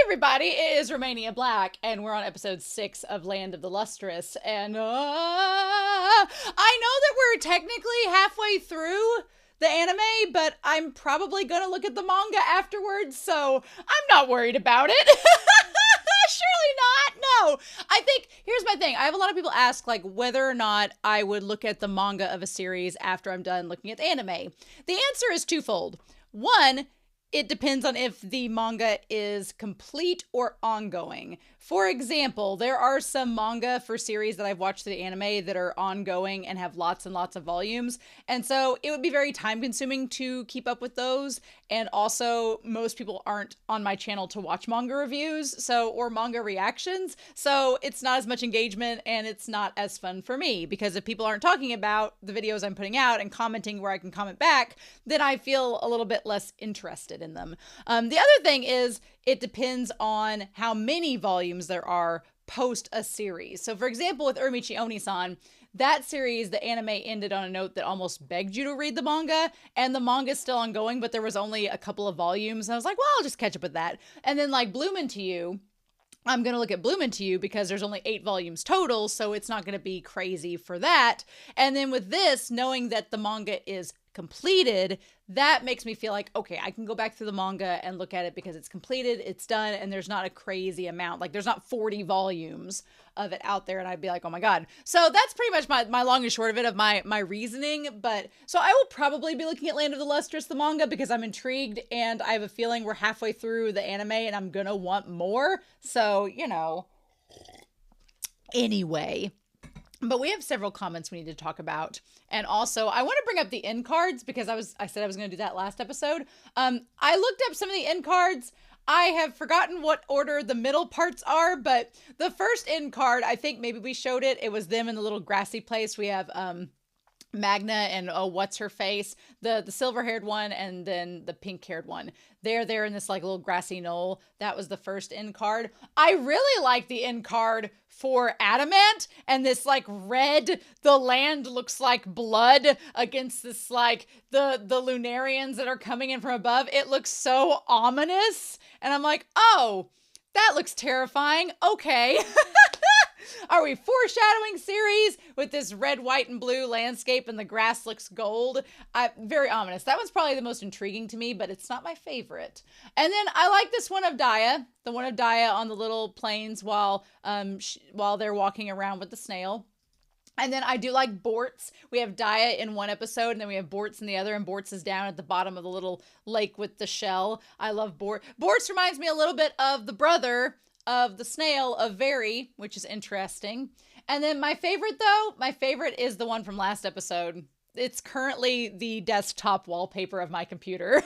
everybody, it is Romania Black, and we're on episode 6 of Land of the Lustrous, and I know that we're technically halfway through the anime, but I'm probably gonna look at the manga afterwards, so I'm not worried about it. Surely not. No. I think, here's my thing. I have a lot of people ask, like, whether or not I would look at the manga of a series after I'm done looking at the anime. The answer is twofold. One, it depends on if the manga is complete or ongoing. For example, there are some manga for series that I've watched the anime that are ongoing and have lots and lots of volumes. And so it would be very time consuming to keep up with those. And also most people aren't on my channel to watch manga reviews, or manga reactions. So it's not as much engagement and it's not as fun for me, because if people aren't talking about the videos I'm putting out and commenting where I can comment back, then I feel a little bit less interested in them. The other thing is, it depends on how many volumes there are post a series. So for example, with Uramichi Onisan, that series, the anime ended on a note that almost begged you to read the manga, and the manga is still ongoing, but there was only a couple of volumes. And I was like, well, I'll just catch up with that. And then like Bloom Into You, I'm going to look at Bloom Into You because there's only 8 volumes total, so it's not going to be crazy for that. And then with this, knowing that the manga is completed, that makes me feel like, okay, I can go back through the manga and look at it because it's completed, it's done, and there's not a crazy amount. Like, there's not 40 volumes of it out there, and I'd be like, oh my god. So that's pretty much my long and short of it, of my reasoning. But so I will probably be looking at Land of the Lustrous, the manga, because I'm intrigued, and I have a feeling we're halfway through the anime, and I'm gonna want more. So, you know. Anyway. But we have several comments we need to talk about. And also, I want to bring up the end cards because I said I was going to do that last episode. I looked up some of the end cards. I have forgotten what order the middle parts are, but the first end card, I think maybe we showed it. It was them in the little grassy place. We have Magna and what's her face, the silver-haired one, and then the pink-haired one. They're there in this like little grassy knoll. That was the first end card. I really like the end card for Adamant, and this like red, the land looks like blood against this like the Lunarians that are coming in from above. It looks so ominous, and I'm like, oh, that looks terrifying. Okay. Are we foreshadowing series with this red, white, and blue landscape and the grass looks gold? Very ominous. That one's probably the most intriguing to me, but it's not my favorite. And then I like this one of Daya, the one of Daya on the little plains while they're walking around with the snail. And then I do like Bortz. We have Daya in one episode, and then we have Bortz in the other, and Bortz is down at the bottom of the little lake with the shell. I love Bortz. Bortz reminds me a little bit of the brother of the snail of Very, which is interesting. And then my favorite is the one from last episode. It's currently the desktop wallpaper of my computer.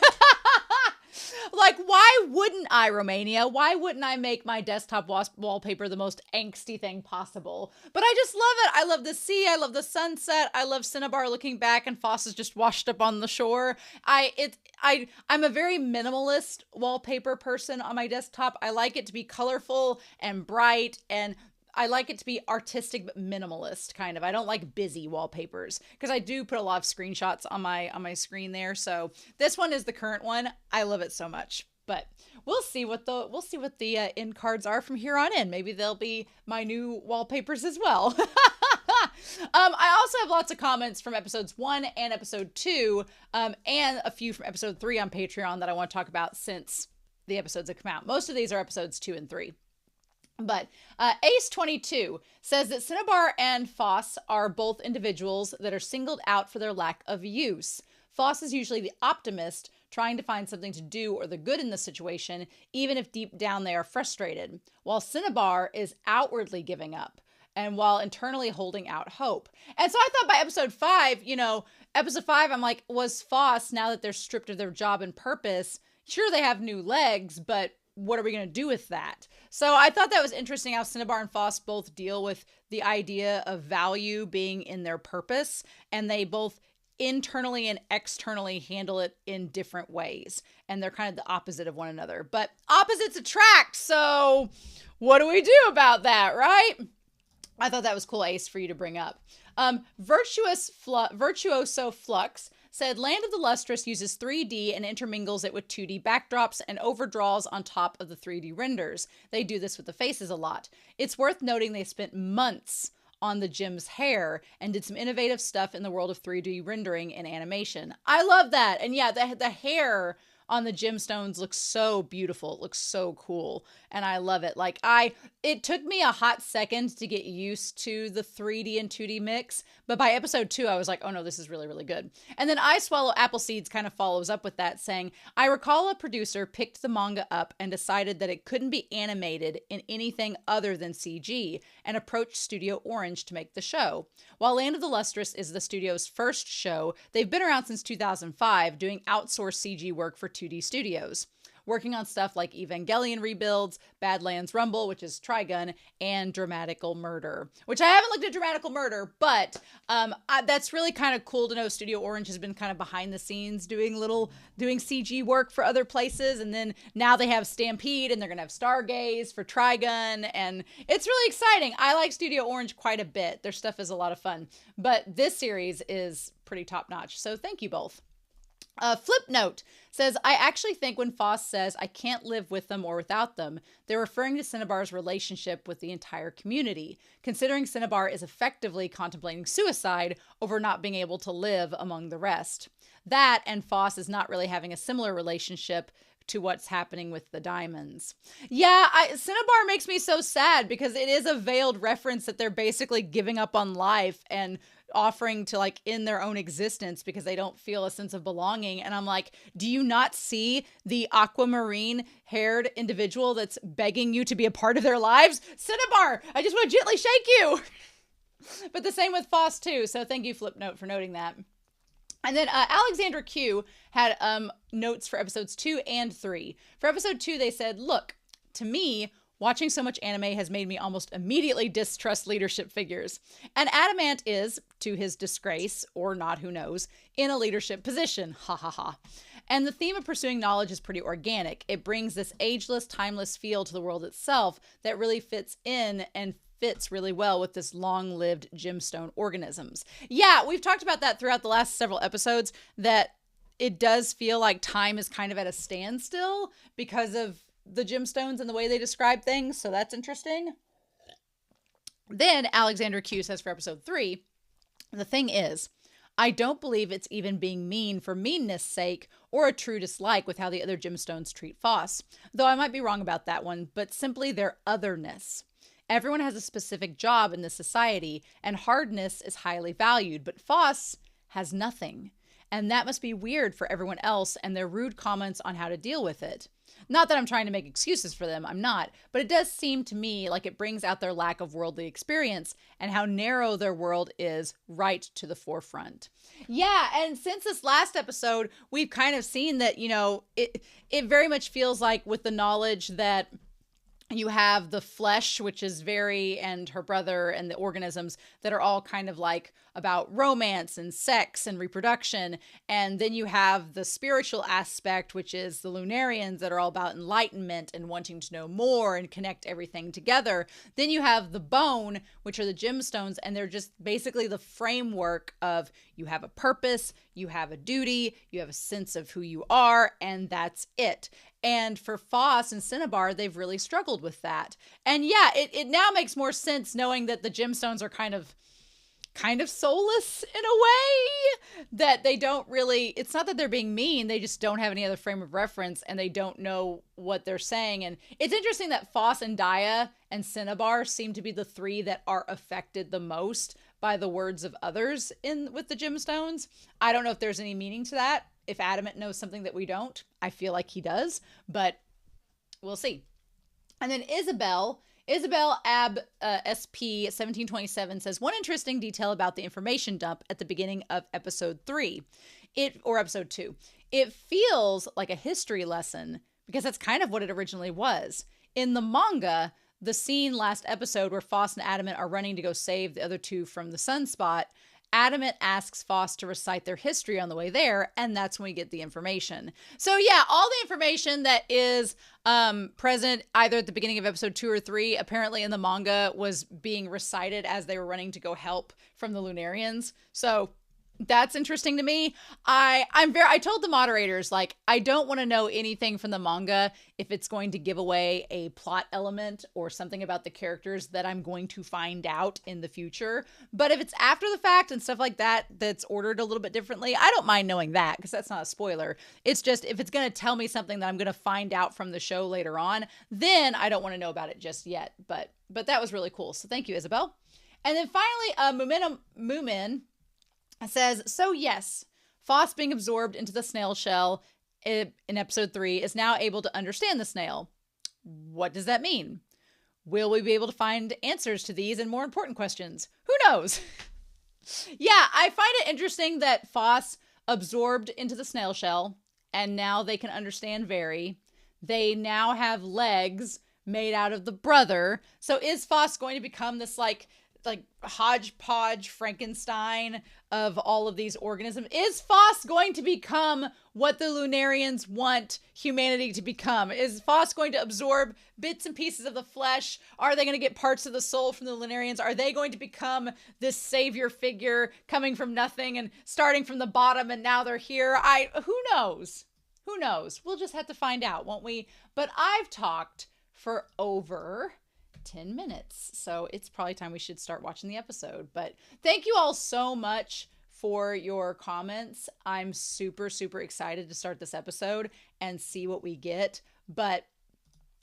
Like, why wouldn't I, Romania? Why wouldn't I make my desktop wallpaper the most angsty thing possible? But I just love it. I love the sea. I love the sunset. I love Cinnabar looking back and Phos is just washed up on the shore. I'm a very minimalist wallpaper person on my desktop. I like it to be colorful and bright, and I like it to be artistic but minimalist, kind of. I don't like busy wallpapers because I do put a lot of screenshots on my screen there. So this one is the current one. I love it so much. But we'll see what the end cards are from here on in. Maybe they'll be my new wallpapers as well. I also have lots of comments from episodes 1 and episode 2, and a few from episode 3 on Patreon that I want to talk about since the episodes have come out. Most of these are episodes 2 and 3. But Ace22 says that Cinnabar and Phos are both individuals that are singled out for their lack of use. Phos is usually the optimist, trying to find something to do or the good in the situation, even if deep down they are frustrated, while Cinnabar is outwardly giving up, and while internally holding out hope. And so I thought by episode 5, I'm like, was Phos, now that they're stripped of their job and purpose, sure they have new legs, but what are we going to do with that? So I thought that was interesting how Cinnabar and Phos both deal with the idea of value being in their purpose, and they both internally and externally handle it in different ways. And they're kind of the opposite of one another. But opposites attract, so what do we do about that, right? I thought that was cool, Ace, for you to bring up. Virtuoso Flux said Land of the Lustrous uses 3D and intermingles it with 2D backdrops and overdraws on top of the 3D renders. They do this with the faces a lot. It's worth noting they spent months on the Jim's hair and did some innovative stuff in the world of 3D rendering and animation. I love that. And yeah, the hair on the gemstones looks so beautiful. It looks so cool. And I love it. Like it took me a hot second to get used to the 3D and 2D mix. But by episode 2, I was like, oh no, this is really, really good. And then I Swallow Apple Seeds kind of follows up with that saying, I recall a producer picked the manga up and decided that it couldn't be animated in anything other than CG and approached Studio Orange to make the show. While Land of the Lustrous is the studio's first show, they've been around since 2005 doing outsourced CG work for 2D studios, working on stuff like Evangelion rebuilds, Badlands Rumble, which is Trigun, and Dramatical Murder, which I haven't looked at Dramatical Murder, but that's really kind of cool to know Studio Orange has been kind of behind the scenes doing CG work for other places. And then now they have Stampede and they're going to have Stargaze for Trigun. And it's really exciting. I like Studio Orange quite a bit. Their stuff is a lot of fun, but this series is pretty top notch. So thank you both. Flip Note says, I actually think when Phos says, I can't live with them or without them, they're referring to Cinnabar's relationship with the entire community, considering Cinnabar is effectively contemplating suicide over not being able to live among the rest. That and Phos is not really having a similar relationship to what's happening with the diamonds. Yeah, Cinnabar makes me so sad because it is a veiled reference that they're basically giving up on life and offering to like end their own existence because they don't feel a sense of belonging. And I'm like, do you not see the aquamarine haired individual that's begging you to be a part of their lives? Cinnabar, I just want to gently shake you. But the same with Phos too. So thank you, Flipnote, for noting that. And then Alexandra Q had notes for episodes 2 and 3. For episode 2, they said, look, to me, watching so much anime has made me almost immediately distrust leadership figures. And Adamant is, to his disgrace, or not, who knows, in a leadership position. Ha ha ha. And the theme of pursuing knowledge is pretty organic. It brings this ageless, timeless feel to the world itself that really fits in and fits really well with this long-lived gemstone organisms. Yeah, we've talked about that throughout the last several episodes, that it does feel like time is kind of at a standstill because of the gemstones and the way they describe things. So that's interesting. Then Alexander Q says for episode 3, the thing is, I don't believe it's even being mean for meanness' sake or a true dislike with how the other gemstones treat Phos. Though I might be wrong about that one, but simply their otherness. Everyone has a specific job in this society, and hardness is highly valued, but Phos has nothing. And that must be weird for everyone else and their rude comments on how to deal with it. Not that I'm trying to make excuses for them, I'm not, but it does seem to me like it brings out their lack of worldly experience and how narrow their world is right to the forefront. Yeah, and since this last episode, we've kind of seen that, you know, it very much feels like with the knowledge that you have the flesh, which is Very and her brother and the organisms that are all kind of like about romance and sex and reproduction. And then you have the spiritual aspect, which is the Lunarians that are all about enlightenment and wanting to know more and connect everything together. Then you have the bone, which are the gemstones, and they're just basically the framework of you have a purpose, you have a duty, you have a sense of who you are, and that's it. And for Phos and Cinnabar, they've really struggled with that. And yeah, it now makes more sense knowing that the gemstones are kind of soulless in a way, that they don't really, it's not that they're being mean, they just don't have any other frame of reference and they don't know what they're saying. And it's interesting that Phos and Dia and Cinnabar seem to be the three that are affected the most by the words of others with the gemstones. I don't know if there's any meaning to that. If Adamant knows something that we don't, I feel like he does, but we'll see. And then Isabel Ab SP 1727 says, one interesting detail about the information dump at the beginning of episode 3, episode 2. It feels like a history lesson because that's kind of what it originally was. In the manga, the scene last episode where Phos and Adamant are running to go save the other two from the sunspot, Adamant asks Phos to recite their history on the way there, and that's when we get the information. So yeah, all the information that is present either at the beginning of episode 2 or 3, apparently in the manga, was being recited as they were running to go help from the Lunarians. So That's interesting to me. I told the moderators, like, I don't want to know anything from the manga if it's going to give away a plot element or something about the characters that I'm going to find out in the future. But if it's after the fact and stuff like that that's ordered a little bit differently, I don't mind knowing that, because that's not a spoiler. It's just, if it's going to tell me something that I'm going to find out from the show later on, then I don't want to know about it just yet. But that was really cool. So thank you, Isabel. And then finally, Moomin says, so yes, Phos being absorbed into the snail shell in episode 3 is now able to understand the snail. What does that mean? Will we be able to find answers to these and more important questions? Who knows? Yeah, I find it interesting that Phos absorbed into the snail shell, and now they can understand Very. They now have legs made out of the brother. So is Phos going to become this like hodgepodge Frankenstein of all of these organisms? Is Phos going to become what the Lunarians want humanity to become? Is Phos going to absorb bits and pieces of the flesh? Are they going to get parts of the soul from the Lunarians? Are they going to become this savior figure coming from nothing and starting from the bottom, and now they're here? Who knows? Who knows? We'll just have to find out, won't we? But I've talked for over 10 minutes, so it's probably time we should start watching the episode. But thank you all so much for your comments. I'm super excited to start this episode and see what we get, but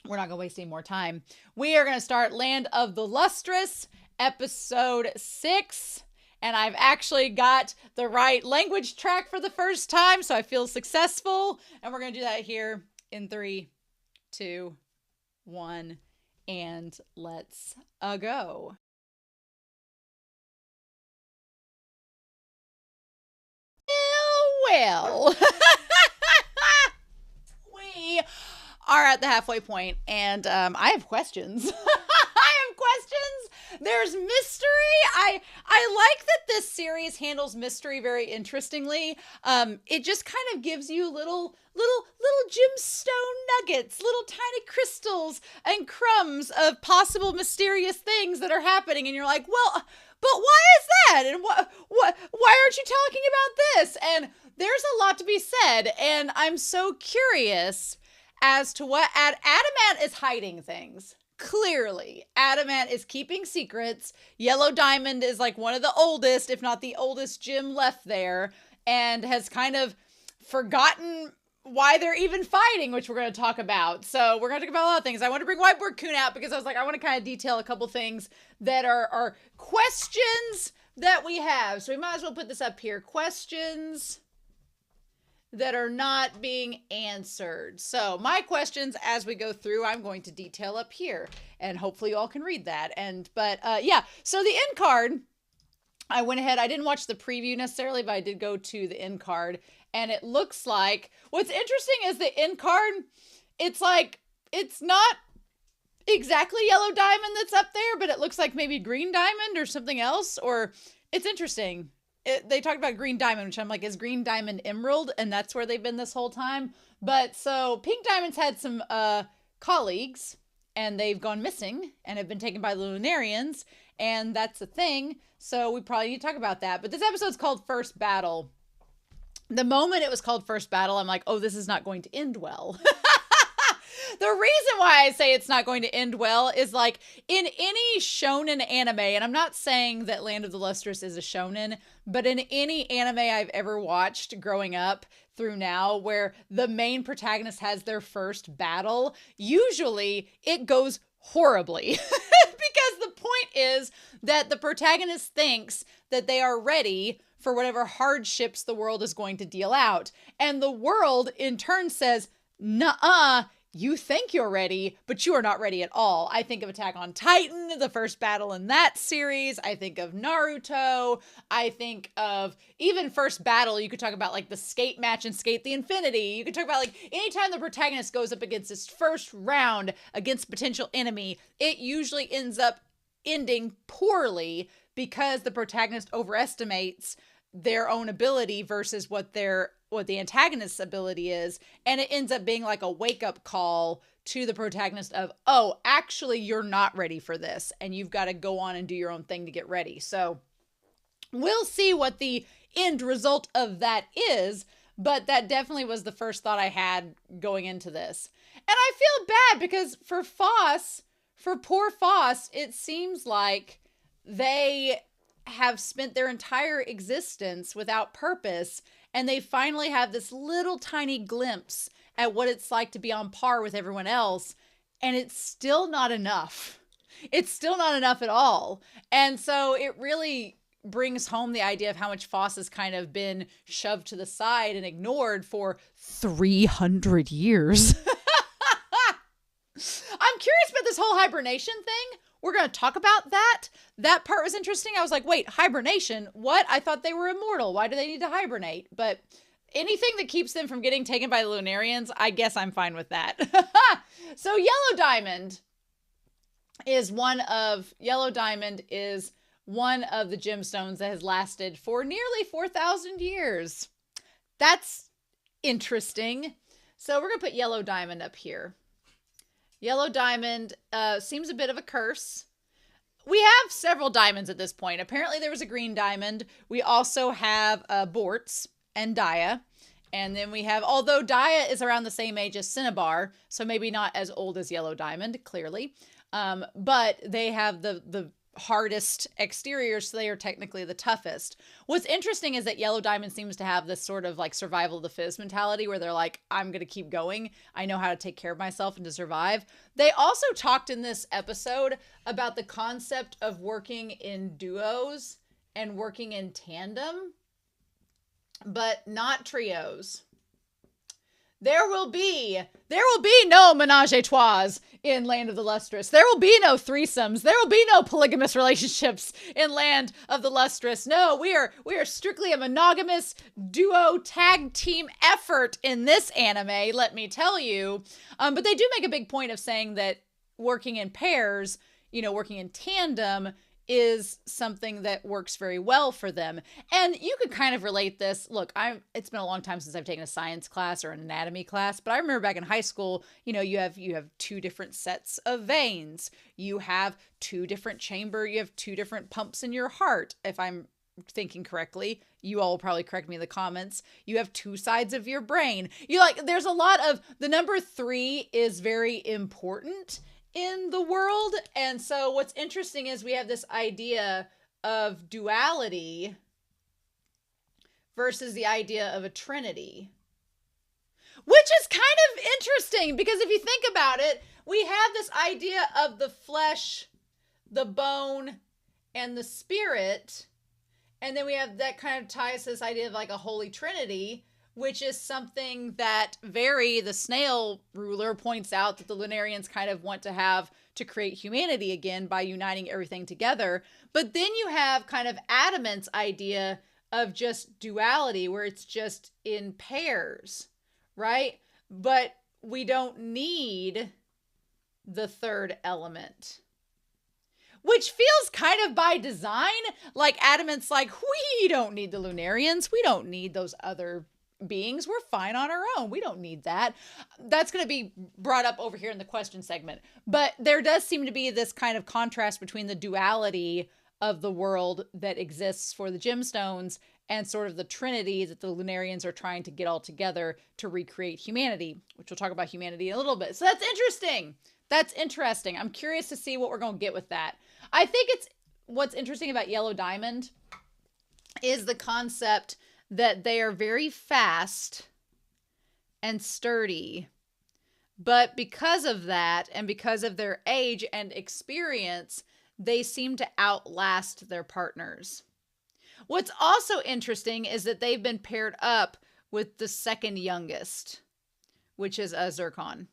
we're not gonna waste any more time. We are gonna start Land of the Lustrous, episode 6, and I've actually got the right language track for the first time, so I feel successful. And we're gonna do that here in 3, 2, 1, and let's go. Well. We are at the halfway point, and I have questions. There's mystery. I like that this series handles mystery very interestingly. It just kind of gives you little gemstone nuggets, little tiny crystals and crumbs of possible mysterious things that are happening, and you're like, well, but why is that? And why aren't you talking about this? And there's a lot to be said, and I'm so curious as to what Adamant is hiding things. Clearly, Adamant is keeping secrets. Yellow Diamond is like one of the oldest, if not the oldest gem left there, and has kind of forgotten why they're even fighting, which we're going to talk about. So we're going to talk about a lot of things. I want to bring Whiteboard Coon out because I was like, I want to kind of detail a couple things that are questions that we have. So we might as well put this up here. Questions that are not being answered. So my questions as we go through, I'm going to detail up here, and hopefully you all can read that. But yeah, so the end card, I went ahead, I didn't watch the preview necessarily, but I did go to the end card, and it looks like, what's interesting is the end card, it's like, it's not exactly Yellow Diamond that's up there, but it looks like maybe Green Diamond or something else, or it's interesting. They talked about Green Diamond, which I'm like, is Green Diamond Emerald? And that's where they've been this whole time. But so Pink Diamond's had some colleagues, and they've gone missing and have been taken by the Lunarians, and that's a thing. So we probably need to talk about that. But this episode's called First Battle. The moment it was called First Battle, I'm like, oh, this is not going to end well. The reason why I say it's not going to end well is, like, in any shonen anime, and I'm not saying that Land of the Lustrous is a shonen, but in any anime I've ever watched growing up through now where the main protagonist has their first battle, usually it goes horribly. Because the point is that the protagonist thinks that they are ready for whatever hardships the world is going to deal out. And the world in turn says, nuh-uh, you think you're ready, but you are not ready at all. I think of Attack on Titan, the first battle in that series. I think of Naruto. I think of even First Battle. You could talk about like the skate match in Skate the Infinity. You could talk about like anytime the protagonist goes up against his first round against potential enemy, it usually ends up ending poorly because the protagonist overestimates their own ability versus what the antagonist's ability is, and it ends up being like a wake-up call to the protagonist of, oh, actually you're not ready for this, and you've got to go on and do your own thing to get ready. So we'll see what the end result of that is, but that definitely was the first thought I had going into this. And I feel bad because for Phos, for poor Phos, it seems like they have spent their entire existence without purpose, and they finally have this little tiny glimpse at what it's like to be on par with everyone else, and it's still not enough. It's still not enough at all. And so it really brings home the idea of how much Phos has kind of been shoved to the side and ignored for 300 years. I'm curious about this whole hibernation thing. We're going to talk about that. That part was interesting. I was like, wait, hibernation? What? I thought they were immortal. Why do they need to hibernate? But anything that keeps them from getting taken by the Lunarians, I guess I'm fine with that. So Yellow Diamond is one of the gemstones that has lasted for nearly 4,000 years. That's interesting. So we're going to put Yellow Diamond up here. Yellow Diamond seems a bit of a curse. We have several diamonds at this point. Apparently there was a green diamond. We also have Borts and Dia. And then we have, although Dia is around the same age as Cinnabar, so maybe not as old as Yellow Diamond, clearly. But they have the hardest exteriors, so they are technically the toughest. What's interesting is that Yellow Diamond seems to have this sort of like survival of the fittest mentality where they're like, I'm going to keep going. I know how to take care of myself and to survive. They also talked in this episode about the concept of working in duos and working in tandem, but not trios. There will be no menage a trois in Land of the Lustrous. There will be no threesomes. There will be no polygamous relationships in Land of the Lustrous. No, we are strictly a monogamous duo tag team effort in this anime, let me tell you. But they do make a big point of saying that working in pairs, working in tandem is something that works very well for them. And you could kind of relate this. Look, it's been a long time since I've taken a science class or an anatomy class, but I remember back in high school, you have two different sets of veins. You have two different you have two different pumps in your heart, if I'm thinking correctly. You all will probably correct me in the comments. You have two sides of your brain. There's a lot of, the number 3 is very important in the world. And so what's interesting is we have this idea of duality versus the idea of a trinity, which is kind of interesting because if you think about it, we have this idea of the flesh, the bone, and the spirit. And then we have that kind of ties to this idea of like a holy trinity, which is something that the snail ruler, points out that the Lunarians kind of want to have to create humanity again by uniting everything together. But then you have kind of Adamant's idea of just duality, where it's just in pairs, right? But we don't need the third element, which feels kind of by design. Like Adamant's like, we don't need the Lunarians. We don't need those other beings. We're fine on our own. We don't need that. That's going to be brought up over here in the question segment. But there does seem to be this kind of contrast between the duality of the world that exists for the gemstones and sort of the trinity that the Lunarians are trying to get all together to recreate humanity, which we'll talk about humanity in a little bit. So that's interesting. That's interesting. I'm curious to see what we're going to get with that. I think what's interesting about Yellow Diamond is the concept that they are very fast and sturdy, but because of that and because of their age and experience, they seem to outlast their partners. What's also interesting is that they've been paired up with the second youngest, which is a zircon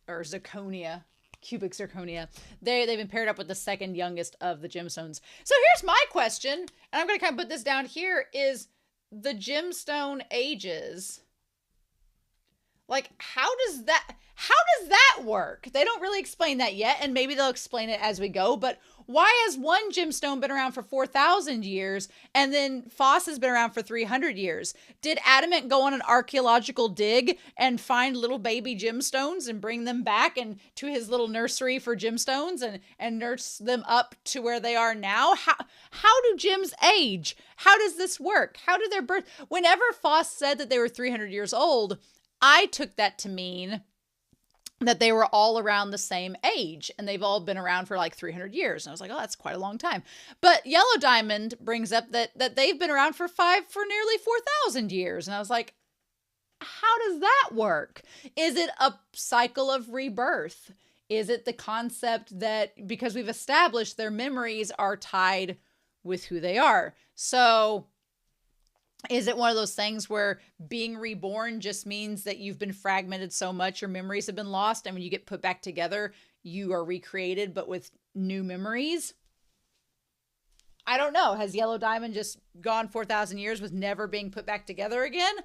or zirconia. Cubic zirconia. They've been paired up with the second youngest of the gemstones. So here's my question, and I'm going to kind of put this down here, is the gemstone ages. Like, how How does that work? They don't really explain that yet, and maybe they'll explain it as we go, but why has one gemstone been around for 4,000 years and then Phos has been around for 300 years? Did Adamant go on an archaeological dig and find little baby gemstones and bring them back and to his little nursery for gemstones and nurse them up to where they are now? How do gems age? How does this work? How do their birth? Whenever Phos said that they were 300 years old, I took that to mean that they were all around the same age and they've all been around for like 300 years. And I was like, oh, that's quite a long time. But Yellow Diamond brings up that they've been around for nearly 4,000 years. And I was like, how does that work? Is it a cycle of rebirth? Is it the concept that because we've established their memories are tied with who they are? So is it one of those things where being reborn just means that you've been fragmented so much, your memories have been lost, and when you get put back together, you are recreated, but with new memories? I don't know. Has Yellow Diamond just gone 4,000 years with never being put back together again?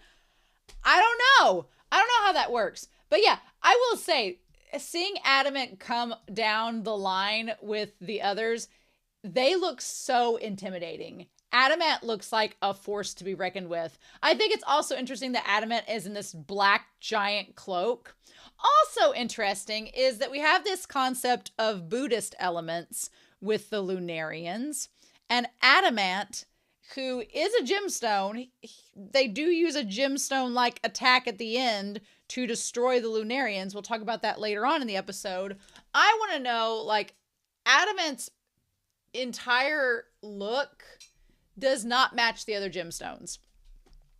I don't know. I don't know how that works. But yeah, I will say, seeing Adamant come down the line with the others, they look so intimidating. Adamant looks like a force to be reckoned with. I think it's also interesting that Adamant is in this black giant cloak. Also interesting is that we have this concept of Buddhist elements with the Lunarians. And Adamant, who is a gemstone, they do use a gemstone-like attack at the end to destroy the Lunarians. We'll talk about that later on in the episode. I want to know, like, Adamant's entire look does not match the other gemstones,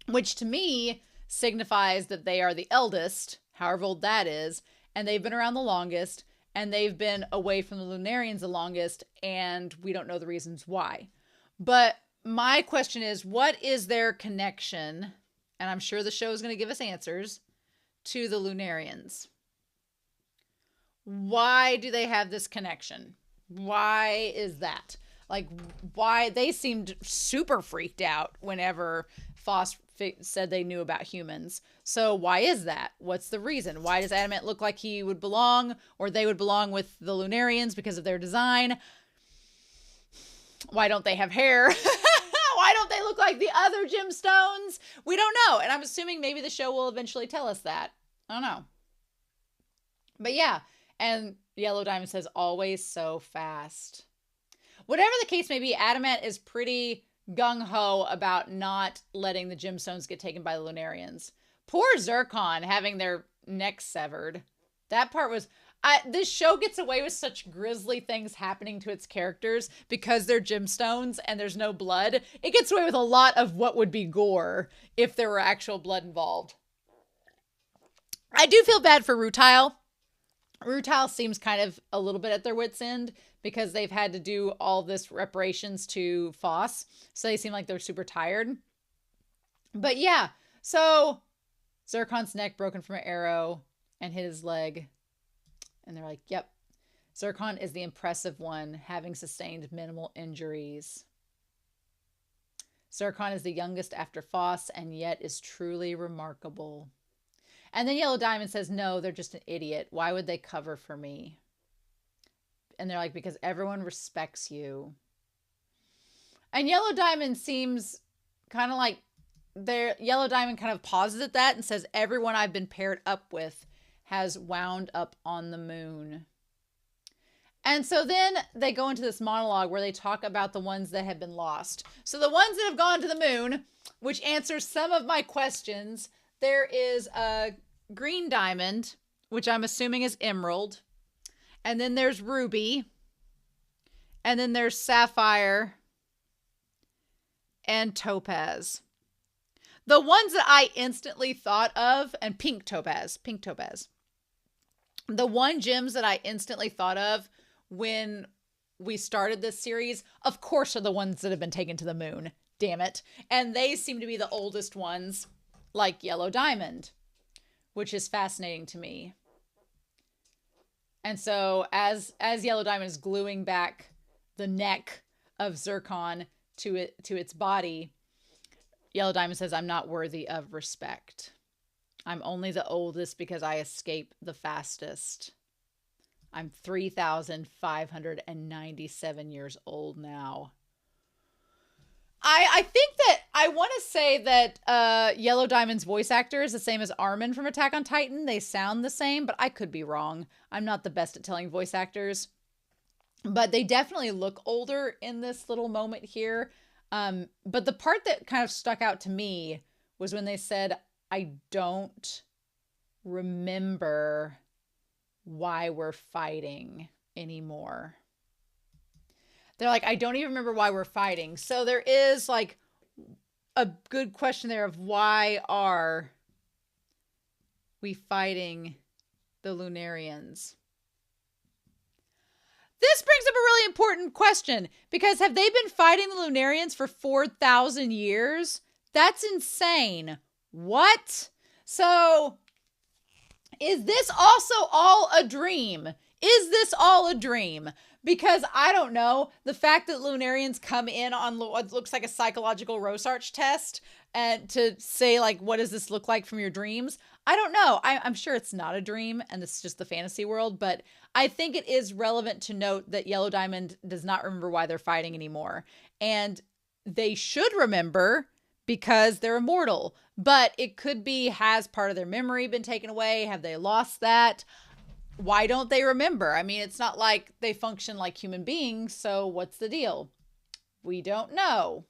which to me signifies that they are the eldest, however old that is, and they've been around the longest, and they've been away from the Lunarians the longest, and we don't know the reasons why. But my question is, what is their connection, and I'm sure the show is going to give us answers, to the Lunarians? Why do they have this connection? Why is that? Like, why they seemed super freaked out whenever Phos said they knew about humans. So why is that? What's the reason? Why does Adamant look like he would belong, or they would belong with the Lunarians because of their design? Why don't they have hair? Why don't they look like the other gemstones? We don't know. And I'm assuming maybe the show will eventually tell us that. I don't know. But yeah. And Yellow Diamond says, always so fast. Whatever the case may be, Adamant is pretty gung-ho about not letting the gemstones get taken by the Lunarians. Poor Zircon having their necks severed. That part was... this show gets away with such grisly things happening to its characters because they're gemstones and there's no blood. It gets away with a lot of what would be gore if there were actual blood involved. I do feel bad for Rutile. Rutile seems kind of a little bit at their wits' end because they've had to do all this reparations to Phos. So they seem like they're super tired. But yeah, so Zircon's neck broken from an arrow and hit his leg. And they're like, yep, Zircon is the impressive one, having sustained minimal injuries. Zircon is the youngest after Phos and yet is truly remarkable. And then Yellow Diamond says, no, they're just an idiot. Why would they cover for me? And they're like, because everyone respects you. And Yellow Diamond seems kind of like, Yellow Diamond kind of pauses at that and says, everyone I've been paired up with has wound up on the moon. And so then they go into this monologue where they talk about the ones that have been lost. So the ones that have gone to the moon, which answers some of my questions, there is a green diamond, which I'm assuming is emerald. And then there's ruby. And then there's sapphire and topaz. The ones that I instantly thought of, and pink topaz. The one gems that I instantly thought of when we started this series, of course, are the ones that have been taken to the moon. Damn it. And they seem to be the oldest ones, like Yellow Diamond, which is fascinating to me. And so as Yellow Diamond is gluing back the neck of Zircon to its body, Yellow Diamond says, I'm not worthy of respect. I'm only the oldest because I escape the fastest. I'm 3,597 years old now. I think that I want to say that Yellow Diamond's voice actor is the same as Armin from Attack on Titan. They sound the same, but I could be wrong. I'm not the best at telling voice actors. But they definitely look older in this little moment here. But the part that kind of stuck out to me was when they said, I don't remember why we're fighting anymore. They're like, I don't even remember why we're fighting. So there is like a good question there of why are we fighting the Lunarians? This brings up a really important question, because have they been fighting the Lunarians for 4,000 years? That's insane. What? So is this also all a dream? Is this all a dream? Because I don't know, the fact that Lunarians come in on what looks like a psychological Rorschach test and to say like, what does this look like from your dreams? I don't know. I'm sure it's not a dream and this is just the fantasy world, but I think it is relevant to note that Yellow Diamond does not remember why they're fighting anymore. And they should remember because they're immortal, but it could be, has part of their memory been taken away? Have they lost that? Why don't they remember? I mean, it's not like they function like human beings, so what's the deal? We don't know.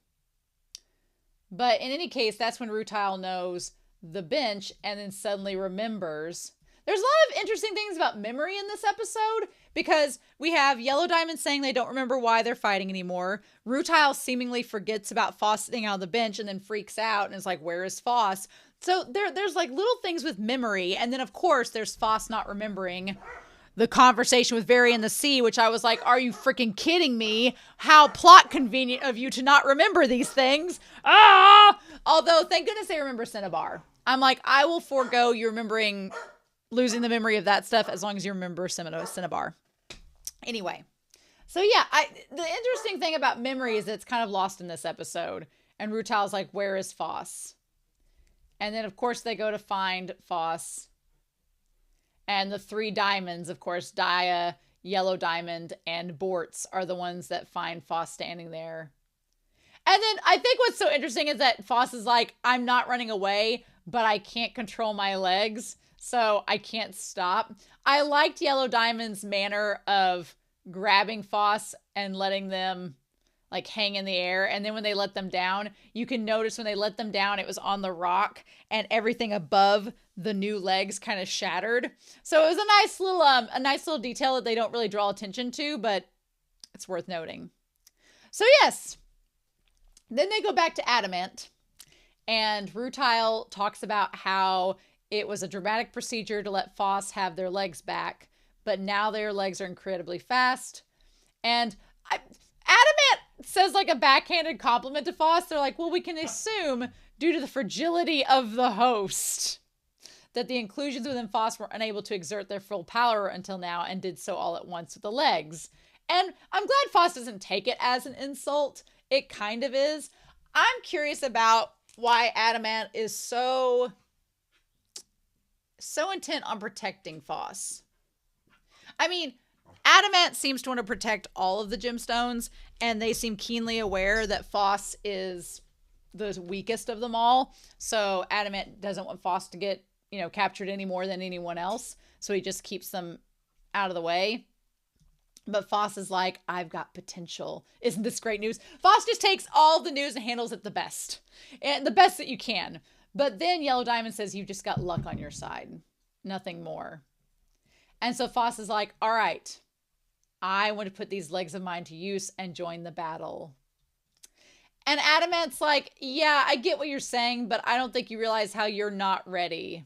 But in any case, that's when Rutile knows the bench and then suddenly remembers. There's a lot of interesting things about memory in this episode, because we have Yellow Diamond saying they don't remember why they're fighting anymore. Rutile seemingly forgets about Phos sitting on the bench and then freaks out and is like, where is Phos? So there's like little things with memory. And then, of course, there's Phos not remembering the conversation with Very in the Sea, which I was like, are you freaking kidding me? How plot convenient of you to not remember these things. Ah! Although, thank goodness they remember Cinnabar. I'm like, I will forego you remembering losing the memory of that stuff as long as you remember Cinnabar. Anyway. So yeah, the interesting thing about memory is that it's kind of lost in this episode. And Rutile's like, where is Phos? And then, of course, they go to find Phos. And the three diamonds, of course, Dia, Yellow Diamond, and Bortz are the ones that find Phos standing there. And then I think what's so interesting is that Phos is like, I'm not running away, but I can't control my legs, so I can't stop. I liked Yellow Diamond's manner of grabbing Phos and letting them like hang in the air. And then when they let them down, you can notice when they let them down, it was on the rock and everything above the new legs kind of shattered. So it was a nice little detail that they don't really draw attention to, but it's worth noting. So yes, then they go back to Adamant, and Rutile talks about how it was a dramatic procedure to let Phos have their legs back, but now their legs are incredibly fast. And Adamant says like a backhanded compliment to Phos. They're like, well, we can assume due to the fragility of the host that the inclusions within Phos were unable to exert their full power until now and did so all at once with the legs. And I'm glad Phos doesn't take it as an insult. It kind of is. I'm curious about why Adamant is so intent on protecting Phos. I mean, Adamant seems to want to protect all of the gemstones, and they seem keenly aware that Phos is the weakest of them all. So Adamant doesn't want Phos to get, captured any more than anyone else. So he just keeps them out of the way. But Phos is like, I've got potential. Isn't this great news? Phos just takes all the news and handles it the best. And the best that you can. But then Yellow Diamond says, you've just got luck on your side. Nothing more. And so Phos is like, all right, I want to put these legs of mine to use and join the battle. And Adamant's like, yeah, I get what you're saying, but I don't think you realize how you're not ready.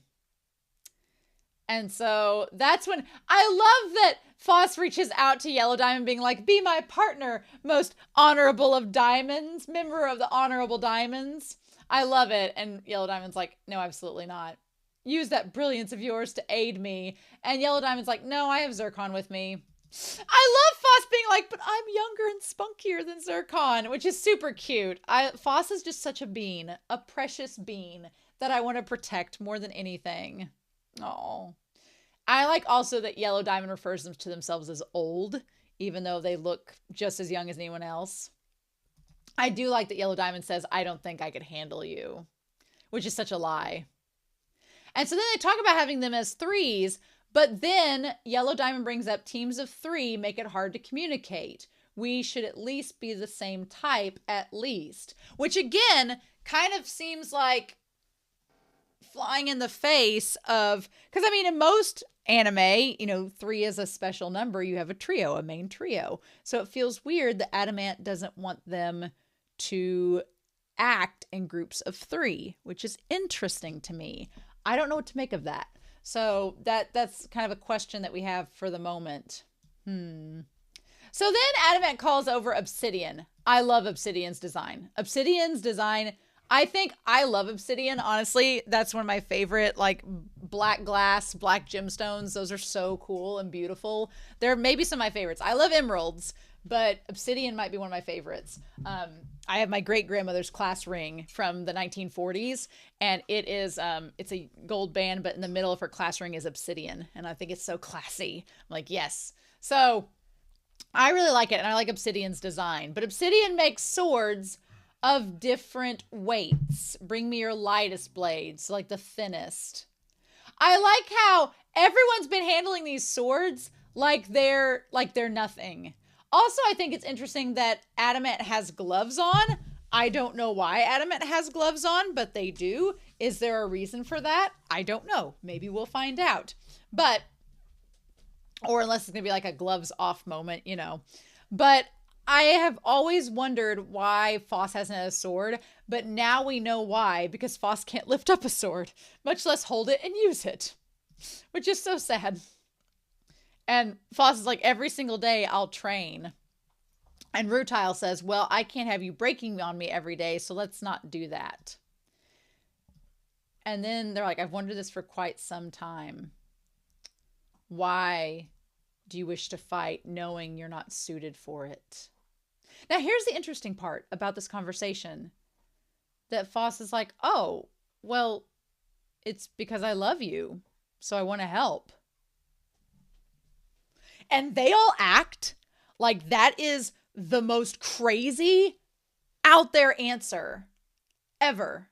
And so that's when I love that Phos reaches out to Yellow Diamond being like, be my partner, most honorable of diamonds, member of the honorable diamonds. I love it. And Yellow Diamond's like, no, absolutely not. Use that brilliance of yours to aid me. And Yellow Diamond's like, no, I have Zircon with me. I love Phos being like, but I'm younger and spunkier than Zircon, which is super cute. Phos is just such a bean, a precious bean that I want to protect more than anything. Oh. I like also that Yellow Diamond refers them to themselves as old, even though they look just as young as anyone else. I do like that Yellow Diamond says, I don't think I could handle you, which is such a lie. And so then they talk about having them as threes, but then Yellow Diamond brings up teams of three make it hard to communicate. We should at least be the same type, at least. Which again, kind of seems like flying in the face of, because I mean, in most anime, you know, three is a special number. You have a trio, a main trio. So it feels weird that Adamant doesn't want them to act in groups of three, which is interesting to me. I don't know what to make of that. So that's kind of a question that we have for the moment. So then Adamant calls over Obsidian. I love Obsidian's design. Obsidian's design, I think I love Obsidian. Honestly, that's one of my favorite, like black glass, black gemstones. Those are so cool and beautiful. They're maybe some of my favorites. I love emeralds, but Obsidian might be one of my favorites. I have my great grandmother's class ring from the 1940s, and it is it's a gold band, but in the middle of her class ring is obsidian, and I think it's so classy. I'm like, yes. So I really like it, and I like Obsidian's design. But Obsidian makes swords of different weights. Bring me your lightest blades, like the thinnest. I like how everyone's been handling these swords like they're nothing. Also, I think it's interesting that Adamant has gloves on. I don't know why Adamant has gloves on, but they do. Is there a reason for that? I don't know. Maybe we'll find out. But, or unless it's going to be like a gloves off moment, you know. But I have always wondered why Phos hasn't had a sword, but now we know why, because Phos can't lift up a sword, much less hold it and use it, which is so sad. And Phos is like, every single day I'll train. And Rutile says, well, I can't have you breaking on me every day, so let's not do that. And then they're like, I've wondered this for quite some time. Why do you wish to fight knowing you're not suited for it? Now, here's the interesting part about this conversation. That Phos is like, oh, well, it's because I love you, so I want to help. And they all act like that is the most crazy out there answer ever.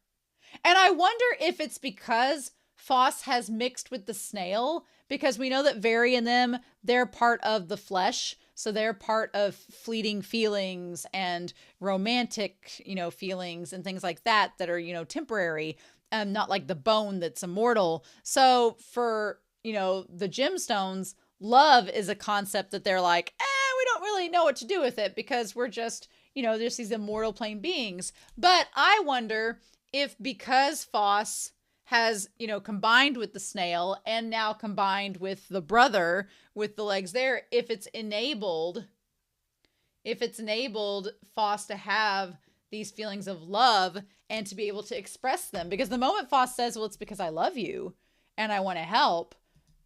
And I wonder if it's because Phos has mixed with the snail, because we know that Very and them, they're part of the flesh. So they're part of fleeting feelings and romantic, you know, feelings and things like that are, you know, temporary, not like the bone that's immortal. So for, you know, the gemstones, love is a concept that they're like, we don't really know what to do with it because we're just, you know, there's these immortal plane beings. But I wonder if because Phos has, you know, combined with the snail and now combined with the brother with the legs there, if it's enabled Phos to have these feelings of love and to be able to express them. Because the moment Phos says, well, it's because I love you and I want to help,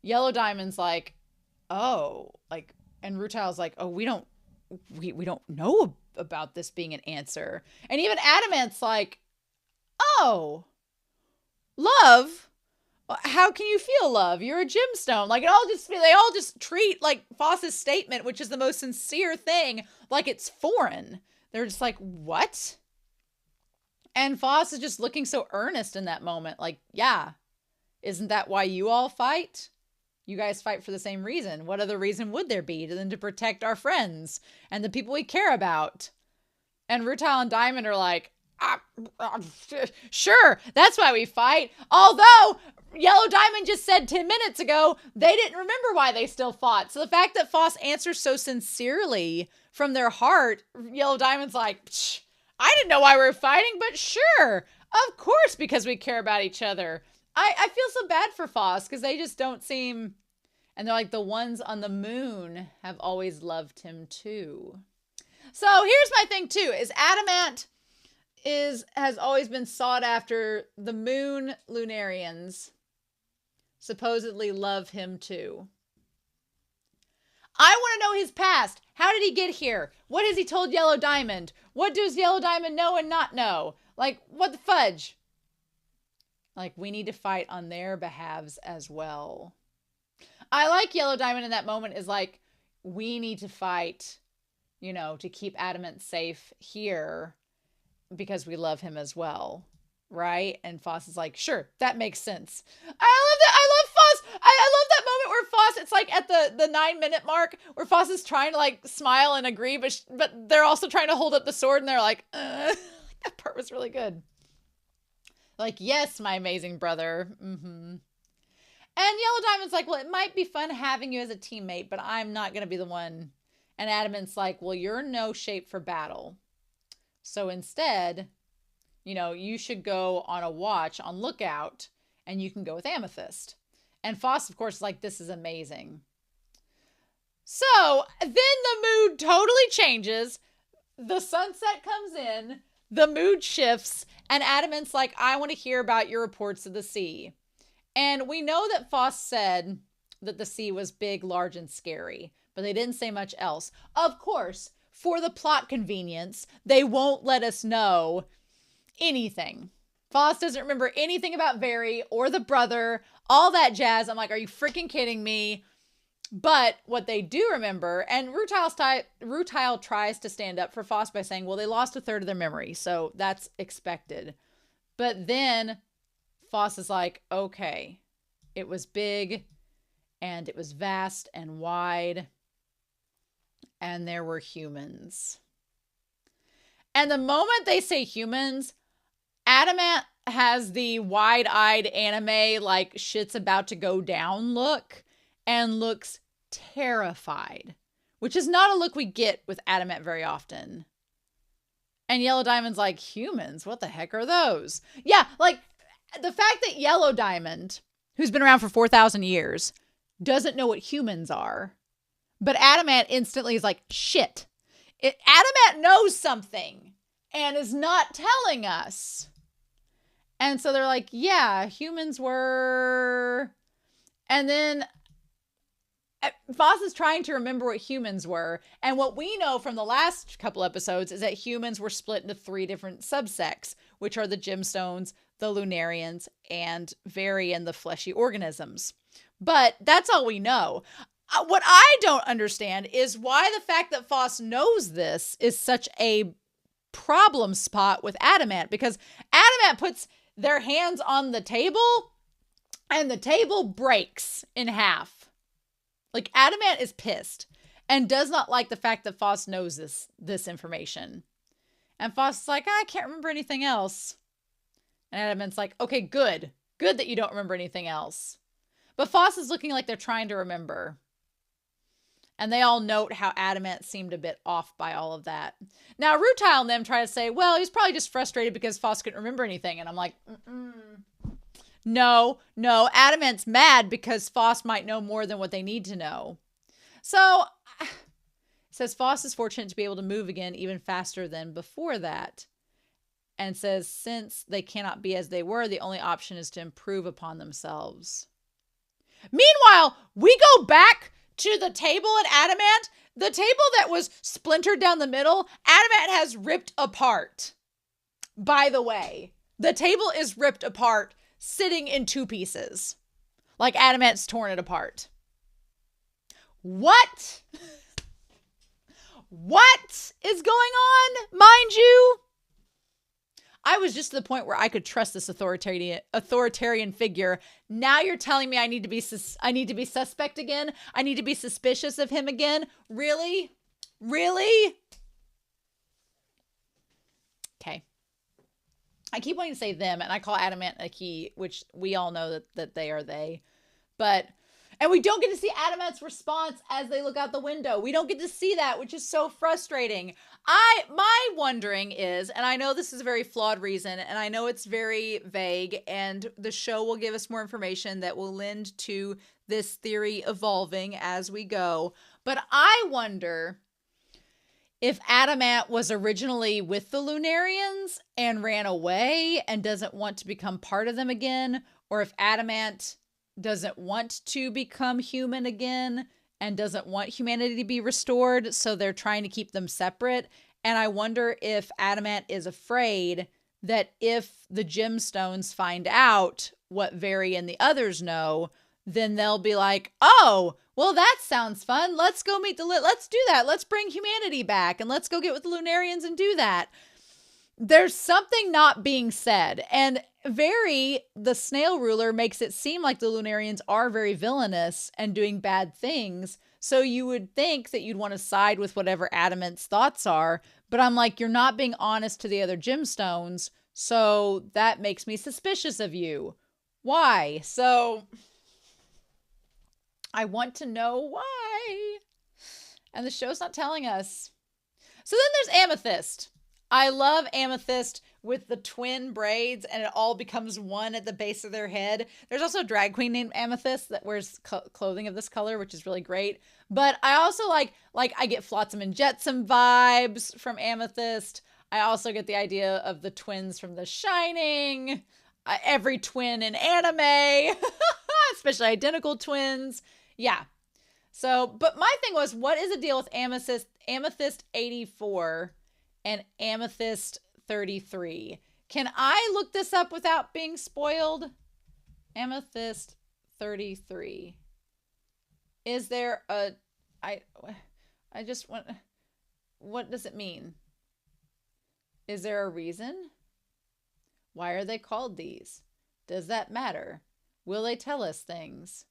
Yellow Diamond's like, oh, like, and Rutile's like, oh, we don't know about this being an answer. And even Adamant's like, oh, love? How can you feel love? You're a gemstone. Like, they all just treat like Phos's statement, which is the most sincere thing, like it's foreign. They're just like, what? And Phos is just looking so earnest in that moment. Like, yeah, isn't that why you all fight? You guys fight for the same reason. What other reason would there be than to protect our friends and the people we care about? And Rutile and Diamond are like, sure, that's why we fight. Although Yellow Diamond just said 10 minutes ago they didn't remember why they still fought. So the fact that Phos answers so sincerely from their heart, Yellow Diamond's like, I didn't know why we were fighting, but sure, of course, because we care about each other. I feel so bad for Phos because they just don't seem, and they're like, the ones on the moon have always loved him too. So here's my thing too, is Adamant has always been sought after. The moon Lunarians supposedly love him too. I want to know his past. How did he get here? What has he told Yellow Diamond? What does Yellow Diamond know and not know? Like, what the fudge? Like, we need to fight on their behalves as well. I like Yellow Diamond in that moment is like, we need to fight, to keep Adamant safe here because we love him as well. Right? And Phos is like, sure, that makes sense. I love that. I love Phos. I love that moment where Phos, it's like at the 9-minute mark where Phos is trying to like smile and agree, but they're also trying to hold up the sword and they're like, that part was really good. Like, yes, my amazing brother. And Yellow Diamond's like, well, it might be fun having you as a teammate, but I'm not going to be the one. And Adamant's like, well, you're no shape for battle. So instead, you should go on a watch, on lookout, and you can go with Amethyst. And Phos, of course, is like, this is amazing. So then the mood totally changes. The sunset comes in, the mood shifts, and Adamant's like, I want to hear about your reports of the sea. And we know that Phos said that the sea was big, large, and scary, but they didn't say much else. Of course, for the plot convenience, they won't let us know anything. Phos doesn't remember anything about Very or the brother, all that jazz. I'm like, are you freaking kidding me? But what they do remember, and Rutile tries to stand up for Phos by saying, well, they lost a third of their memory, so that's expected. But then Phos is like, okay, it was big, and it was vast and wide, and there were humans. And the moment they say humans, Adamant has the wide-eyed anime, like shit's about to go down look, and looks terrified, which is not a look we get with Adamant very often. And Yellow Diamond's like, humans? What the heck are those? Yeah, like, the fact that Yellow Diamond, who's been around for 4,000 years, doesn't know what humans are, but Adamant instantly is like, shit. Adamant knows something and is not telling us. And so they're like, yeah, humans were... And then Phos is trying to remember what humans were. And what we know from the last couple episodes is that humans were split into 3 different subsects, which are the gemstones, the Lunarians, and Very and the fleshy organisms. But that's all we know. What I don't understand is why the fact that Phos knows this is such a problem spot with Adamant, because Adamant puts their hands on the table and the table breaks in half. Like, Adamant is pissed and does not like the fact that Phos knows this information. And Phos is like, I can't remember anything else. And Adamant's like, okay, good. Good that you don't remember anything else. But Phos is looking like they're trying to remember. And they all note how Adamant seemed a bit off by all of that. Now, Rutile and them try to say, well, he's probably just frustrated because Phos couldn't remember anything. And I'm like, no, Adamant's mad because Phos might know more than what they need to know. So, it says Phos is fortunate to be able to move again even faster than before that. And says, since they cannot be as they were, the only option is to improve upon themselves. Meanwhile, we go back to the table in Adamant. The table that was splintered down the middle, Adamant has ripped apart. By the way, the table is ripped apart, sitting in 2 pieces. Like Adamant's torn it apart. What? What is going on, mind you? I was just to the point where I could trust this authoritarian figure. Now you're telling me I need to be suspect again? I need to be suspicious of him again? Really? Really? Okay. I keep wanting to say them, and I call Adamant a he, which we all know that they are they. And we don't get to see Adamant's response as they look out the window. We don't get to see that, which is so frustrating. My wondering is, and I know this is a very flawed reason, and I know it's very vague, and the show will give us more information that will lend to this theory evolving as we go. But I wonder if Adamant was originally with the Lunarians and ran away and doesn't want to become part of them again, or if Adamant doesn't want to become human again and doesn't want humanity to be restored, so they're trying to keep them separate. And I wonder if Adamant is afraid that if the gemstones find out what Very and the others know, then they'll be like, oh, well, that sounds fun. Let's go meet let's do that. Let's bring humanity back and let's go get with the Lunarians and do that. There's something not being said. And Very, the snail ruler, makes it seem like the Lunarians are very villainous and doing bad things. So you would think that you'd want to side with whatever Adamant's thoughts are. But I'm like, you're not being honest to the other gemstones. So that makes me suspicious of you. Why? So I want to know why. And the show's not telling us. So then there's Amethyst. I love Amethyst with the twin braids and it all becomes one at the base of their head. There's also a drag queen named Amethyst that wears clothing of this color, which is really great. But I also like I get Flotsam and Jetsam vibes from Amethyst. I also get the idea of the twins from The Shining. Every twin in anime, especially identical twins. Yeah. So, but my thing was, what is the deal with Amethyst 84 and Amethyst 33? Can I look this up without being spoiled? Amethyst 33. Is there a, I just want, what does it mean? Is there a reason? Why are they called these? Does that matter? Will they tell us things?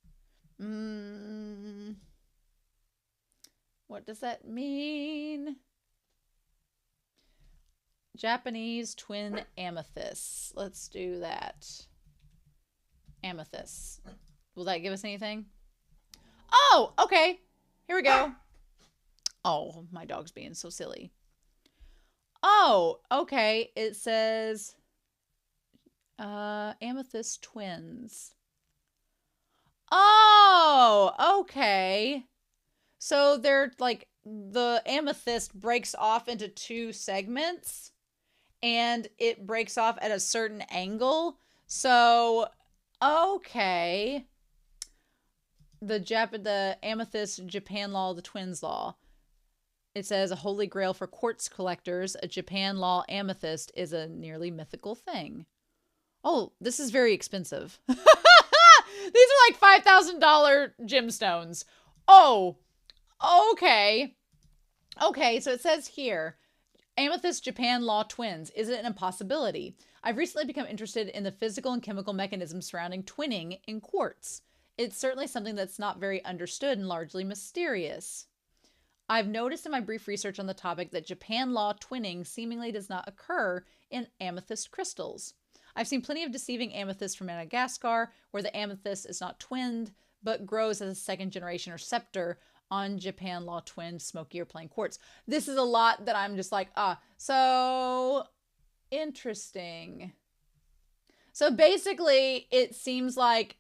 What does that mean? Japanese twin amethysts. Let's do that. Amethysts. Will that give us anything? Oh, okay. Here we go. Oh, my dog's being so silly. Oh, okay. It says amethyst twins. Oh, okay. So they're like, the amethyst breaks off into two segments and it breaks off at a certain angle. So, okay. The amethyst Japan law, the twins law. It says a holy grail for quartz collectors. A Japan law amethyst is a nearly mythical thing. Oh, this is very expensive. These are like $5,000 gemstones. Oh, okay. Okay, so it says here, Amethyst Japan Law twins. Is it an impossibility? I've recently become interested in the physical and chemical mechanisms surrounding twinning in quartz. It's certainly something that's not very understood and largely mysterious. I've noticed in my brief research on the topic that Japan Law twinning seemingly does not occur in amethyst crystals. I've seen plenty of deceiving amethysts from Madagascar, where the amethyst is not twinned, but grows as a second generation receptor on Japan Law twinned, smoky, or plain quartz. This is a lot that I'm just like, so interesting. So basically, it seems like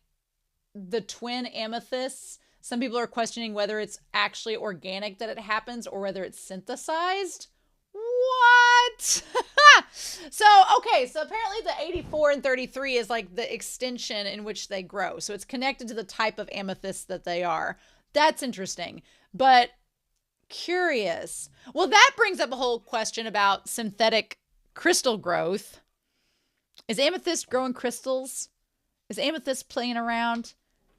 the twin amethysts, some people are questioning whether it's actually organic that it happens or whether it's synthesized. What? So, okay, so apparently the 84 and 33 is like the extension in which they grow. So it's connected to the type of amethyst that they are. That's interesting, but curious. Well, that brings up a whole question about synthetic crystal growth. Is amethyst growing crystals? Is amethyst playing around,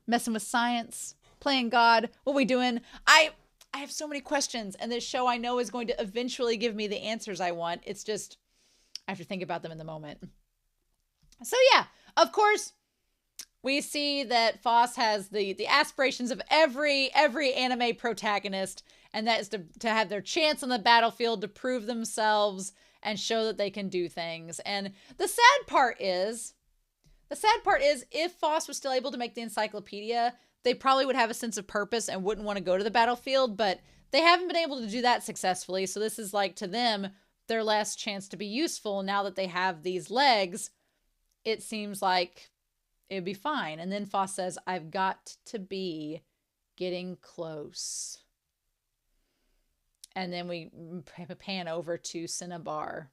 messing with science, playing God? What are we doing? I have so many questions, and this show I know is going to eventually give me the answers I want. It's just, I have to think about them in the moment. So yeah, of course, we see that Phos has the aspirations of every anime protagonist, and that is to have their chance on the battlefield, to prove themselves and show that they can do things. And the sad part is if Phos was still able to make the encyclopedia, they probably would have a sense of purpose and wouldn't want to go to the battlefield, but they haven't been able to do that successfully. So this is like, to them, their last chance to be useful. Now that they have these legs, it seems like it'd be fine. And then Phos says, I've got to be getting close. And then we pan over to Cinnabar.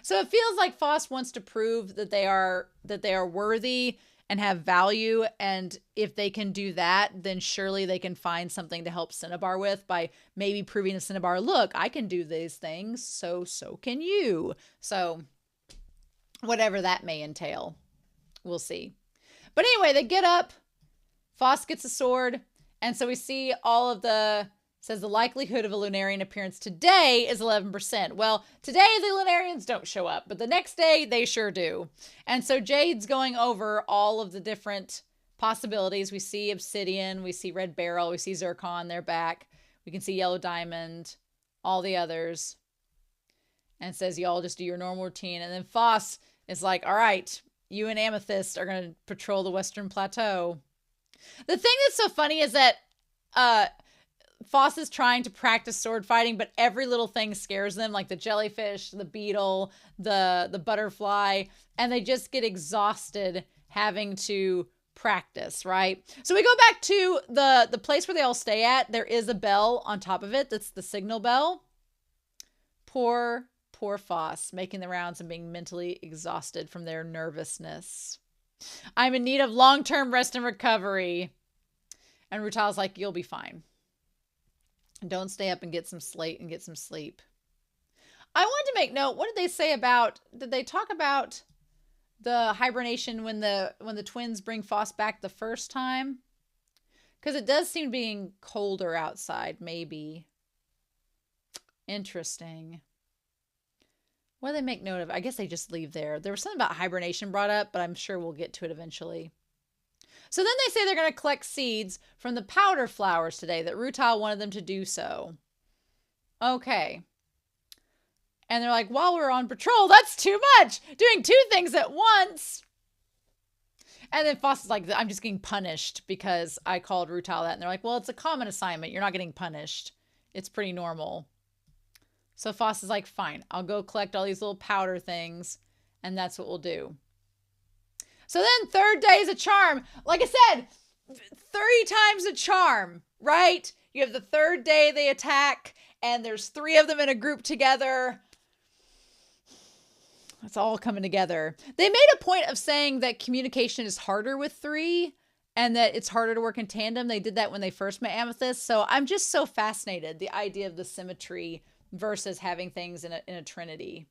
So it feels like Phos wants to prove that they are worthy and have value. And if they can do that, then surely they can find something to help Cinnabar with by maybe proving to Cinnabar, look, I can do these things, so can you. So whatever that may entail, we'll see. But anyway, they get up, Phos gets a sword, and so we see all of says the likelihood of a Lunarian appearance today is 11%. Well, today the Lunarians don't show up, but the next day they sure do. And so Jade's going over all of the different possibilities. We see obsidian, we see red beryl, we see zircon, they're back. We can see yellow diamond, all the others. And says, y'all just do your normal routine. And then Phos is like, all right, you and Amethyst are going to patrol the Western Plateau. The thing that's so funny is that Phos is trying to practice sword fighting, but every little thing scares them, like the jellyfish, the beetle, the butterfly, and they just get exhausted having to practice, right? So we go back to the place where they all stay at. There is a bell on top of it. That's the signal bell. Poor Phos, making the rounds and being mentally exhausted from their nervousness. I'm in need of long-term rest and recovery. And Rutail's like, you'll be fine. Don't stay up and get some slate and get some sleep. I wanted to make note, what did they say about, did they talk about the hibernation when the twins bring Phos back the first time? Because it does seem being colder outside, maybe. Interesting. What do they make note of? I guess they just leave there. There was something about hibernation brought up, but I'm sure we'll get to it eventually. So then they say they're going to collect seeds from the powder flowers today, that Rutail wanted them to do so. Okay. And they're like, while we're on patrol, that's too much. Doing two things at once. And then Phos is like, I'm just getting punished because I called Rutail that. And they're like, well, it's a common assignment. You're not getting punished. It's pretty normal. So Phos is like, fine, I'll go collect all these little powder things. And that's what we'll do. So then third day is a charm. Like I said, 30 times a charm, right? You have the third day they attack and there's 3 of them in a group together. It's all coming together. They made a point of saying that communication is harder with 3 and that it's harder to work in tandem. They did that when they first met Amethyst. So I'm just so fascinated. The idea of the symmetry versus having things in a trinity.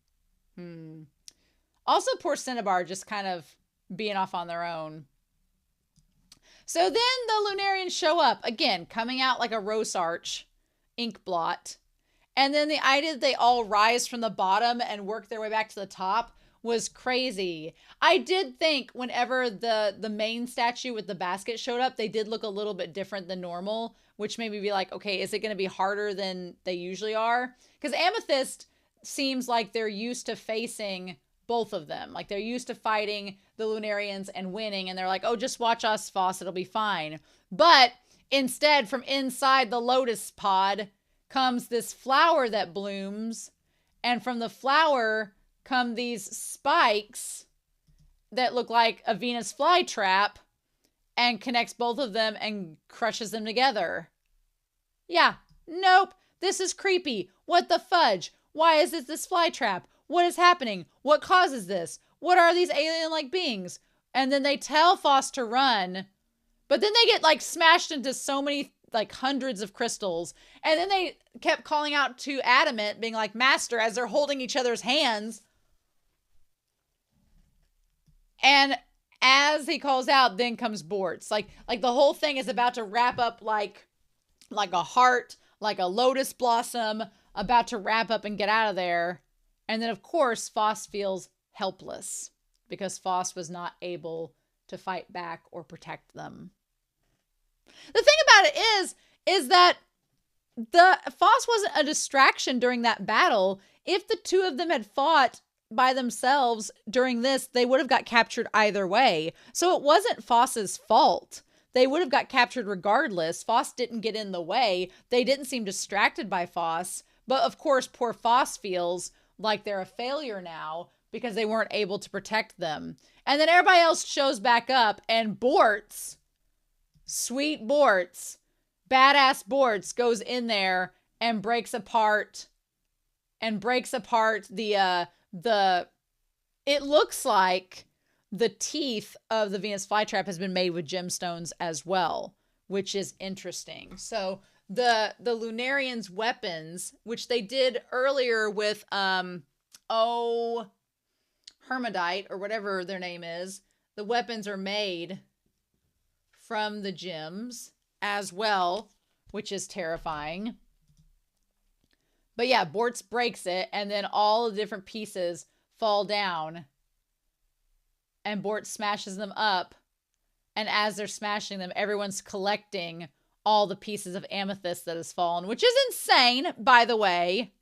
Also, poor Cinnabar just kind of being off on their own. So then the Lunarians show up again, coming out like a rose arch ink blot. And then the idea that they all rise from the bottom and work their way back to the top was crazy. I did think whenever the main statue with the basket showed up, they did look a little bit different than normal, which made me be like, okay, is it going to be harder than they usually are? Because Amethyst seems like they're used to facing both of them. Like they're used to fighting the Lunarians and winning. And they're like, oh, just watch us, Phos. It'll be fine. But instead, from inside the lotus pod comes this flower that blooms. And from the flower come these spikes that look like a Venus flytrap and connects both of them and crushes them together. Yeah. Nope. This is creepy. What the fudge? Why is it this flytrap? What is happening? What causes this? What are these alien-like beings? And then they tell Phos to run, but then they get like smashed into so many, like hundreds of crystals. And then they kept calling out to Adamant, being like, Master, as they're holding each other's hands. And as he calls out, then comes Bortz. Like the whole thing is about to wrap up like a heart, like a lotus blossom, about to wrap up and get out of there. And then, of course, Phos feels helpless because Phos was not able to fight back or protect them. The thing about it is that the Phos wasn't a distraction during that battle. If the 2 of them had fought by themselves during this, they would have got captured either way. So it wasn't Phos's fault. They would have got captured regardless. Phos didn't get in the way. They didn't seem distracted by Phos. But of course, poor Phos feels like they're a failure now because they weren't able to protect them. And then everybody else shows back up and Bortz, sweet Bortz, badass Bortz goes in there and breaks apart the it looks like the teeth of the Venus flytrap has been made with gemstones as well, which is interesting. So the Lunarians' weapons, which they did earlier with Hermodite or whatever their name is, the weapons are made from the gems as well, which is terrifying. But yeah, Bortz breaks it, and then all the different pieces fall down, and Bortz smashes them up. And as they're smashing them, everyone's collecting all the pieces of amethyst that has fallen, which is insane, by the way.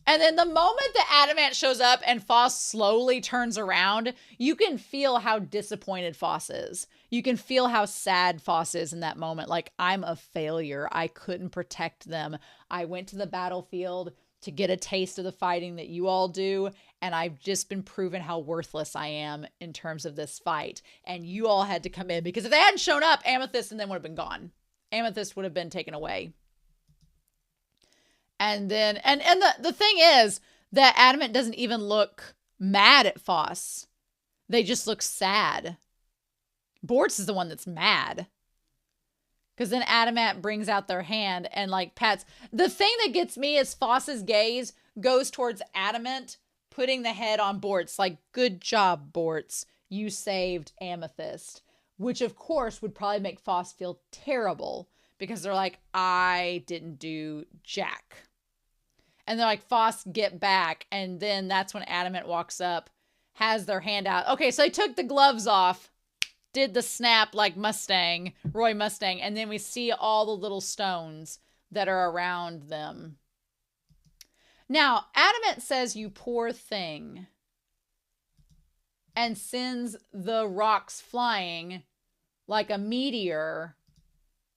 And then the moment the adamant shows up and Phos slowly turns around, you can feel how disappointed Phos is. You can feel how sad Phos is in that moment. Like, I'm a failure. I couldn't protect them. I went to the battlefield to get a taste of the fighting that you all do, and I've just been proven how worthless I am in terms of this fight. And you all had to come in, because if they hadn't shown up, Amethyst and then would have been gone. Amethyst would have been taken away. And then, and the thing is that Adamant doesn't even look mad at Phos. They just look sad. Bortz is the one that's mad. Because then Adamant brings out their hand and like pats. The thing that gets me is Phos's gaze goes towards Adamant, putting the head on Bortz. Like, good job, Bortz. You saved Amethyst. Which, of course, would probably make Phos feel terrible. Because they're like, I didn't do jack. And they're like, Phos, get back. And then that's when Adamant walks up, has their hand out. Okay, so they took the gloves off, did the snap like Roy Mustang. And then we see all the little stones that are around them. Now, Adamant says, you poor thing. And sends the rocks flying like a meteor,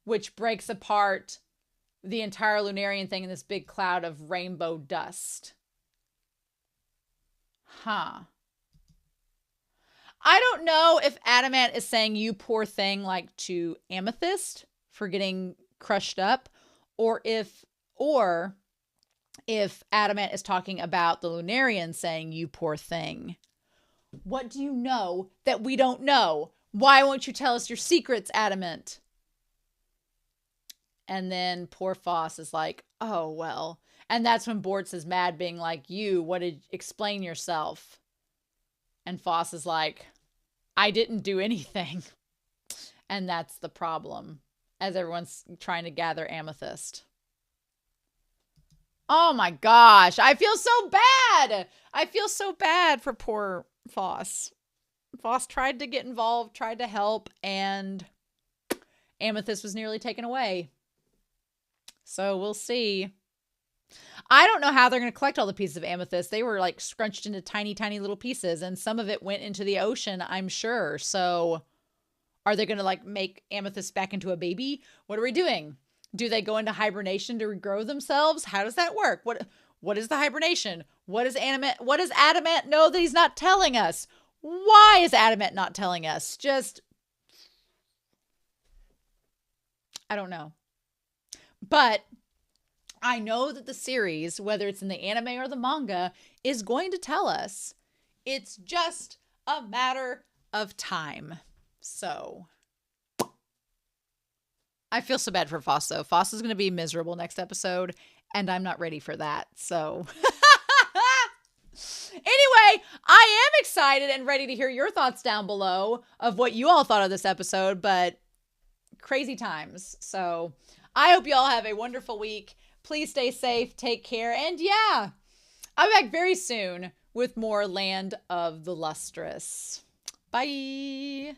which breaks apart the entire Lunarian thing in this big cloud of rainbow dust. Huh. I don't know if Adamant is saying you poor thing like to Amethyst for getting crushed up, or if Adamant is talking about the Lunarian saying you poor thing. What do you know that we don't know? Why won't you tell us your secrets, Adamant? And then poor Phos is like, oh, well. And that's when Bortz is mad, being like, explain yourself. And Phos is like, I didn't do anything. And that's the problem, as everyone's trying to gather amethyst. Oh my gosh, I feel so bad. I feel so bad for poor Phos. Phos tried to get involved, tried to help, and amethyst was nearly taken away. So we'll see. I don't know how they're going to collect all the pieces of amethyst. They were like scrunched into tiny, tiny little pieces, and some of it went into the ocean, I'm sure. So are they going to like make amethyst back into a baby? What are we doing? Do they go into hibernation to regrow themselves? How does that work? What is the hibernation? What does Adamant know that he's not telling us? Why is Adamant not telling us? I don't know. But I know that the series, whether it's in the anime or the manga, is going to tell us. It's just a matter of time. So I feel so bad for Phos, though. Phos is going to be miserable next episode, and I'm not ready for that. So anyway, I am excited and ready to hear your thoughts down below of what you all thought of this episode, but crazy times. So I hope you all have a wonderful week. Please stay safe, take care, and yeah, I'll be back very soon with more Land of the Lustrous. Bye!